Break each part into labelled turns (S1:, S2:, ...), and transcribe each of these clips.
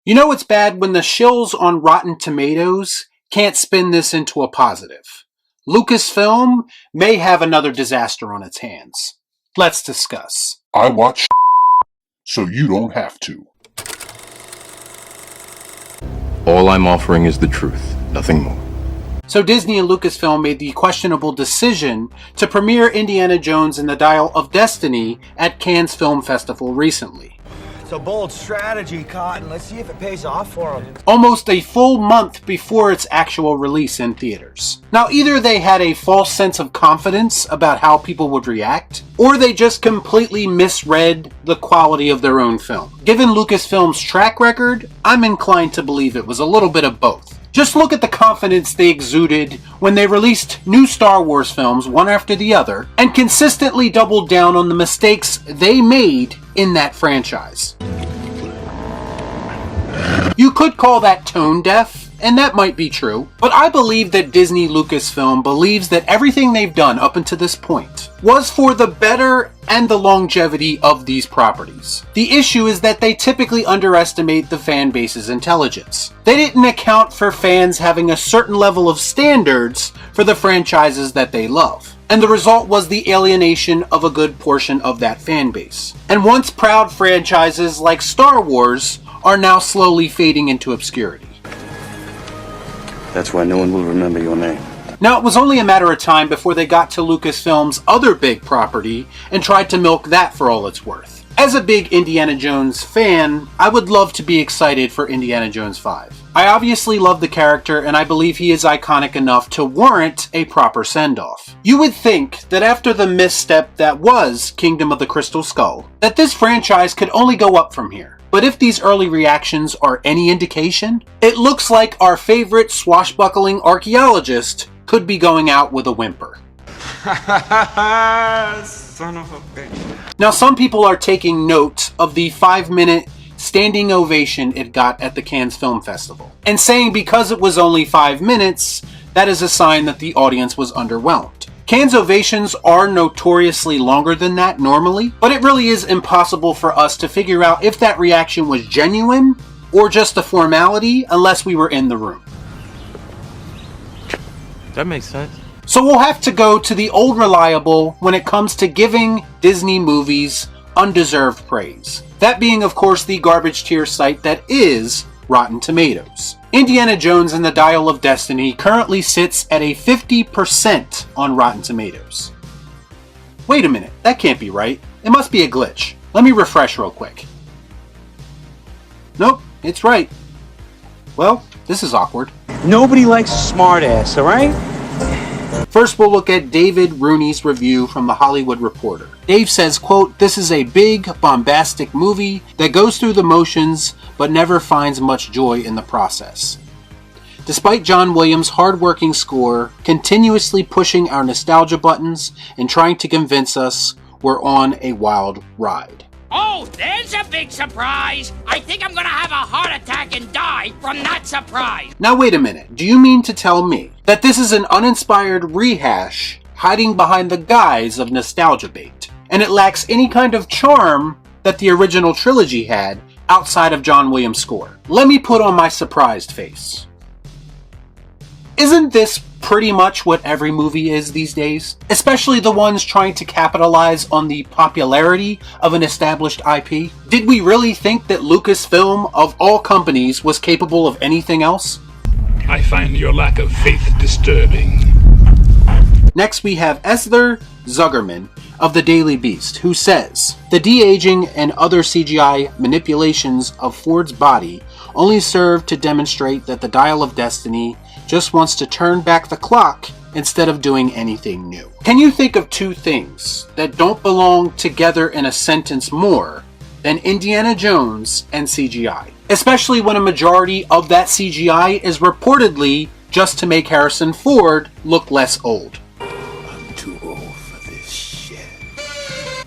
S1: You know it's bad when the shills on Rotten Tomatoes can't spin this into a positive. Lucasfilm may have another disaster on its hands. Let's discuss.
S2: I watch so you don't have to.
S3: All I'm offering is the truth, nothing more.
S1: So Disney and Lucasfilm made the questionable decision to premiere Indiana Jones and the Dial of Destiny at Cannes Film Festival recently.
S4: It's a bold strategy, Cotton. Let's see if it pays off for them.
S1: Almost a full month before its actual release in theaters. Now, either they had a false sense of confidence about how people would react, or they just completely misread the quality of their own film. Given Lucasfilm's track record, I'm inclined to believe it was a little bit of both. Just look at the confidence they exuded when they released new Star Wars films one after the other, and consistently doubled down on the mistakes they made in that franchise. You could call that tone deaf, and that might be true, but I believe that Disney Lucasfilm believes that everything they've done up until this point was for the better and the longevity of these properties. The issue is that they typically underestimate the fan base's intelligence. They didn't account for fans having a certain level of standards for the franchises that they love. And the result was the alienation of a good portion of that fan base. And once proud franchises like Star Wars are now slowly fading into obscurity.
S5: That's why no one will remember your name.
S1: Now, it was only a matter of time before they got to Lucasfilm's other big property and tried to milk that for all it's worth. As a big Indiana Jones fan, I would love to be excited for Indiana Jones 5. I obviously love the character, and I believe he is iconic enough to warrant a proper send-off. You would think that after the misstep that was Kingdom of the Crystal Skull, that this franchise could only go up from here. But if these early reactions are any indication, it looks like our favorite swashbuckling archaeologist could be going out with a whimper.
S6: Son of a bitch.
S1: Now, some people are taking note of the 5-minute standing ovation it got at the Cannes Film Festival, and saying because it was only 5 minutes, that is a sign that the audience was underwhelmed. Cannes ovations are notoriously longer than that normally, but it really is impossible for us to figure out if that reaction was genuine or just a formality unless we were in the room.
S3: That makes sense.
S1: So we'll have to go to the old reliable when it comes to giving Disney movies undeserved praise. That being, of course, the garbage tier site that is Rotten Tomatoes. Indiana Jones and the Dial of Destiny currently sits at a 50% on Rotten Tomatoes. Wait a minute, that can't be right. It must be a glitch. Let me refresh real quick. Nope, it's right. Well, this is awkward.
S4: Nobody likes a smartass, alright?
S1: First, we'll look at David Rooney's review from The Hollywood Reporter. Dave says, quote, "This is a big, bombastic movie that goes through the motions but never finds much joy in the process. Despite John Williams' hard-working score, continuously pushing our nostalgia buttons and trying to convince us we're on a wild ride."
S7: Oh, there's a big surprise! I think I'm gonna have a heart attack and die from that surprise!
S1: Now wait a minute, do you mean to tell me that this is an uninspired rehash hiding behind the guise of nostalgia bait, and it lacks any kind of charm that the original trilogy had outside of John Williams' score? Let me put on my surprised face. Isn't this pretty much what every movie is these days? Especially the ones trying to capitalize on the popularity of an established IP? Did we really think that Lucasfilm, of all companies, was capable of anything else?
S8: I find your lack of faith disturbing.
S1: Next we have Esther Zuckerman of the Daily Beast, who says, "The de-aging and other CGI manipulations of Ford's body only serve to demonstrate that the Dial of Destiny just wants to turn back the clock instead of doing anything new." Can you think of two things that don't belong together in a sentence more than Indiana Jones and CGI? Especially when a majority of that CGI is reportedly just to make Harrison Ford look less old.
S5: I'm too old for this shit.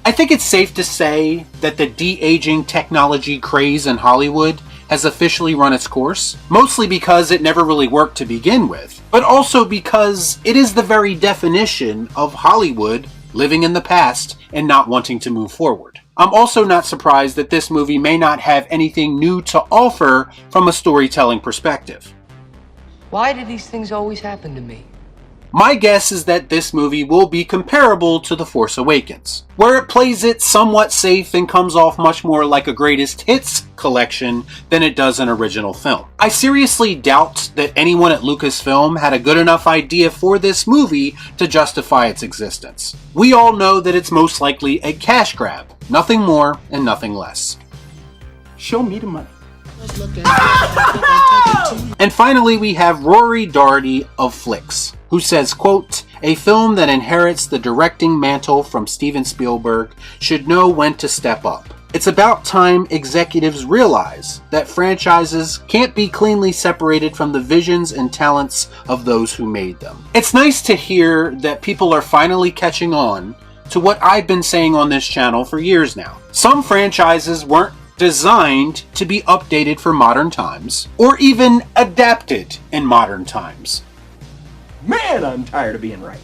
S1: I think it's safe to say that the de-aging technology craze in Hollywood has officially run its course, mostly because it never really worked to begin with, but also because it is the very definition of Hollywood living in the past and not wanting to move forward. I'm also not surprised that this movie may not have anything new to offer from a storytelling perspective.
S9: Why do these things always happen to me?
S1: My guess is that this movie will be comparable to The Force Awakens, where it plays it somewhat safe and comes off much more like a greatest hits collection than it does an original film. I seriously doubt that anyone at Lucasfilm had a good enough idea for this movie to justify its existence. We all know that it's most likely a cash grab, nothing more and nothing less. Show me the money. And finally, we have Rory Doherty of Flicks, who says, quote, "A film that inherits the directing mantle from Steven Spielberg should know when to step up. It's about time executives realize that franchises can't be cleanly separated from the visions and talents of those who made them." It's nice to hear that people are finally catching on to what I've been saying on this channel for years now. Some franchises weren't designed to be updated for modern times, or even adapted in modern times.
S4: Man, I'm tired of being right.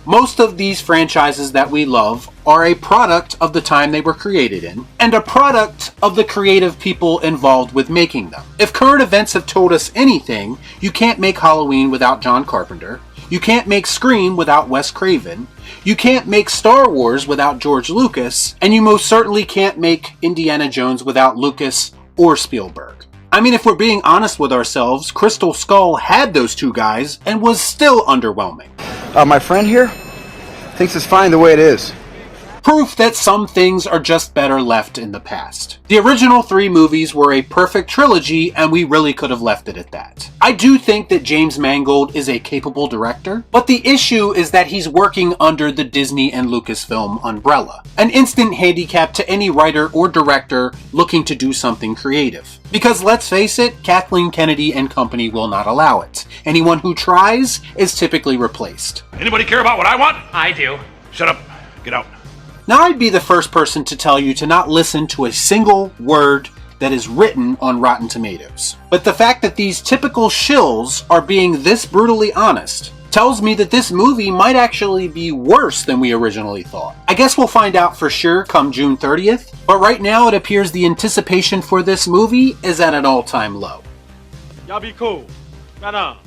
S1: Most of these franchises that we love are a product of the time they were created in, and a product of the creative people involved with making them. If current events have told us anything, you can't make Halloween without John Carpenter, you can't make Scream without Wes Craven, you can't make Star Wars without George Lucas, and you most certainly can't make Indiana Jones without Lucas or Spielberg. I mean, if we're being honest with ourselves, Crystal Skull had those two guys and was still underwhelming.
S4: My friend here thinks it's fine the way it is.
S1: Proof that some things are just better left in the past. The original 3 movies were a perfect trilogy, and we really could have left it at that. I do think that James Mangold is a capable director, but the issue is that he's working under the Disney and Lucasfilm umbrella, an instant handicap to any writer or director looking to do something creative. Because let's face it, Kathleen Kennedy and company will not allow it. Anyone who tries is typically replaced.
S8: Anybody care about what I want?
S7: I do.
S8: Shut up. Get out.
S1: Now, I'd be the first person to tell you to not listen to a single word that is written on Rotten Tomatoes. But the fact that these typical shills are being this brutally honest tells me that this movie might actually be worse than we originally thought. I guess we'll find out for sure come June 30th, but right now it appears the anticipation for this movie is at an all-time low.
S6: Y'all be cool. Right on.